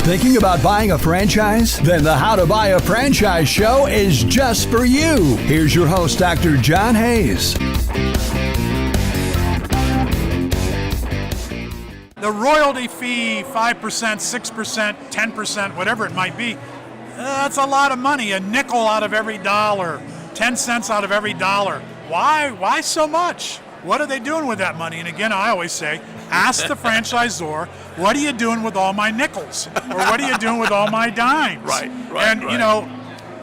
Thinking about buying a franchise? Then the How to Buy a Franchise show is just for you. Here's your host, Dr. John Hayes. The royalty fee, 5%, 6%, 10%, whatever it might be, that's a lot of money. A nickel out of every dollar, 10 cents out of every dollar. Why so much? What are they doing with that money? And again, I always say, ask the franchisor, what are you doing with all my nickels? Or what are you doing with all my dimes? Right. You know,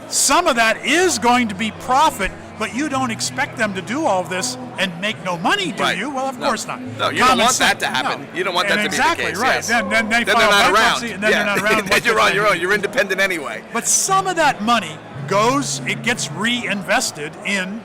some of that is going to be profit, but you don't expect them to do all this and make no money, do you? Well, of course not. No, you don't want that to happen. No. You don't want that to be the case. Exactly, right. Yes. Then they file they're not bankruptcy, around. and then they're not around. Then you're on your own. You're independent anyway. But some of that money gets reinvested in,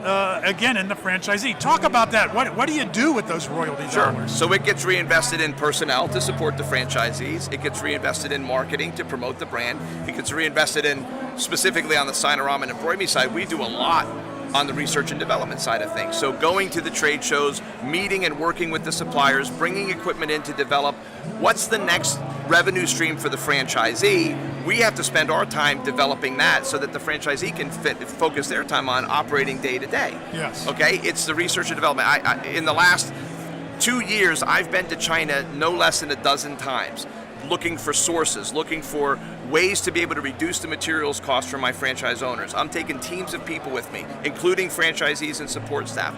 again, in the franchisee. Talk about that. What do you do with those royalty dollars? So it gets reinvested in personnel to support the franchisees. It gets reinvested in marketing to promote the brand. It gets reinvested in, specifically on the Signorama and embroidery side, we do a lot on the research and development side of things. So going to the trade shows, meeting and working with the suppliers, bringing equipment in to develop what's the next revenue stream for the franchisee. We have to spend our time developing that so that the franchisee can focus their time on operating day to day. Yes. Okay, it's the research and development. In the last 2 years, I've been to China no less than a dozen times, looking for sources, looking for ways to be able to reduce the materials cost for my franchise owners. I'm taking teams of people with me, including franchisees and support staff.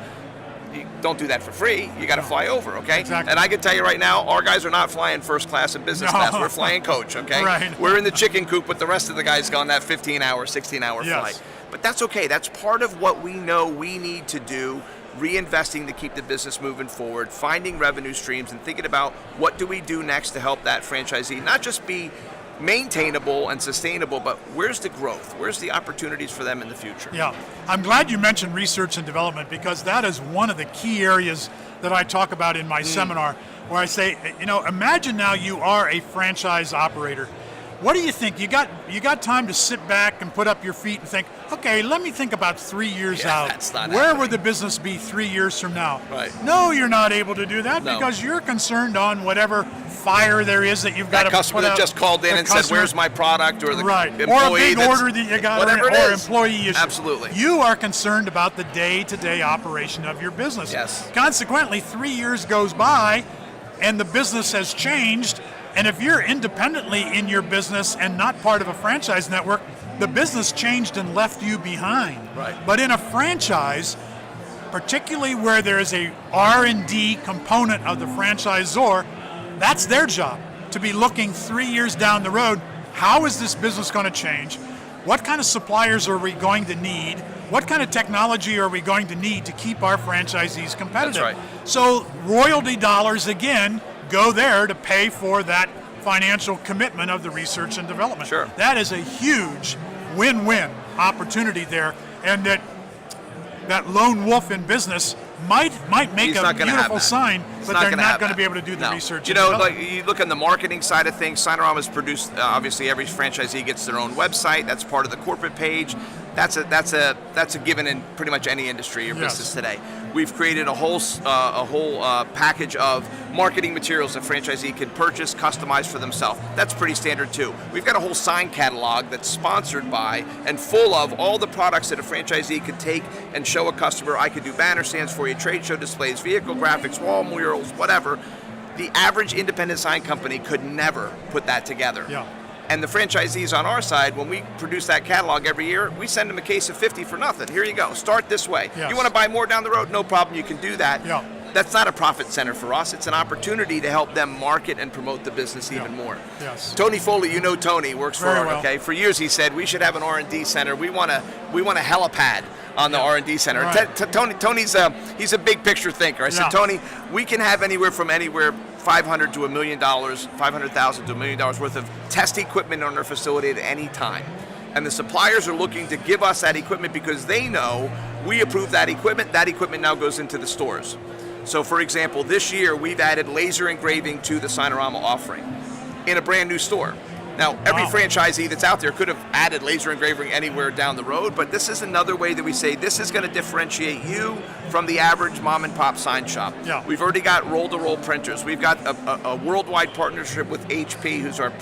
You don't do that for free. You got to fly over, okay? Exactly. And I can tell you right now, our guys are not flying first class and business class. We're flying coach, okay? Right. We're in the chicken coop with the rest of the guys on that 15-hour, 16-hour flight. But that's okay. That's part of what we know we need to do, reinvesting to keep the business moving forward, finding revenue streams, and thinking about what do we do next to help that franchisee not just be maintainable and sustainable, but where's the growth? Where's the opportunities for them in the future? Yeah, I'm glad you mentioned research and development, because that is one of the key areas that I talk about in my seminar, where I say, imagine now you are a franchise operator. What do you think? You got time to sit back and put up your feet and think, okay, let me think about 3 years out. That's not Where happening. would the business be 3 years from now? Right. No, you're not able to do that because you're concerned on whatever fire there is that you've got to put out. That customer that just called in and said, where's my product? Or the employee or a big order that you got, or employee issue. Absolutely. You are concerned about the day-to-day operation of your business. Yes. Consequently, 3 years goes by and the business has changed. And if you're independently in your business and not part of a franchise network, the business changed and left you behind. Right. But in a franchise, particularly where there is a R&D component of the franchisor, that's their job, to be looking 3 years down the road. How is this business going to change? What kind of suppliers are we going to need? What kind of technology are we going to need to keep our franchisees competitive? That's right. So royalty dollars, again, go there to pay for that financial commitment of the research and development. Sure. That is a huge win-win opportunity there, and that lone wolf in business might make a beautiful sign, but they're not going to be able to do the research. Like you look on the marketing side of things, Signorama is produced. Obviously, every franchisee gets their own website. That's part of the corporate page. That's a given in pretty much any industry or business today. We've created a whole package of marketing materials that franchisee can purchase, customize for themselves. That's pretty standard too. We've got a whole sign catalog that's sponsored by and full of all the products that a franchisee could take and show a customer. I could do banner stands for you, trade show displays, vehicle graphics, wall murals, whatever. The average independent sign company could never put that together. Yeah. And the franchisees on our side, when we produce that catalog every year, we send them a case of 50 for nothing. Here you go. Start this way. Yes. You want to buy more down the road? No problem. You can do that. Yeah. That's not a profit center for us. It's an opportunity to help them market and promote the business even more. Yes. Tony Foley, Tony, works for Very us. well. Okay. For years he said we should have an R&D center. We want a helipad on the R&D center. Right. Tony's he's a big picture thinker. I said, Tony, we can have anywhere $500,000 to $1 million, $500,000 to $1 million worth of test equipment on our facility at any time. And the suppliers are looking to give us that equipment because they know we approve that equipment. That equipment now goes into the stores. So for example, this year we've added laser engraving to the Signorama offering in a brand new store. Now, every Wow. franchisee that's out there could have added laser engraving anywhere down the road, but this is another way that we say this is going to differentiate you from the average mom and pop sign shop. Yeah. We've already got roll-to-roll printers. We've got a worldwide partnership with HP, who's our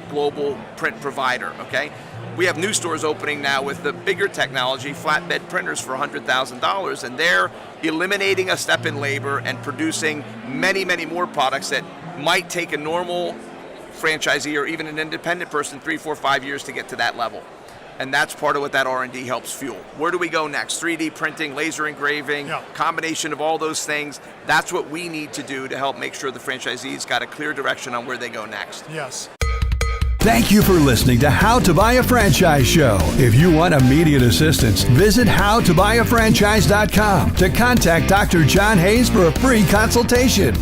global print provider, okay? We have new stores opening now with the bigger technology, flatbed printers for $100,000, and they're eliminating a step in labor and producing many, many more products that might take a normal franchisee or even an independent person 3, 4, 5 years to get to that level. And that's part of what that R&D helps fuel. Where do we go next? 3D printing, laser engraving, combination of all those things. That's what we need to do to help make sure the franchisees got a clear direction on where they go next. Yes. Thank you for listening to How to Buy a Franchise Show. If you want immediate assistance, visit howtobuyafranchise.com to contact Dr. John Hayes for a free consultation.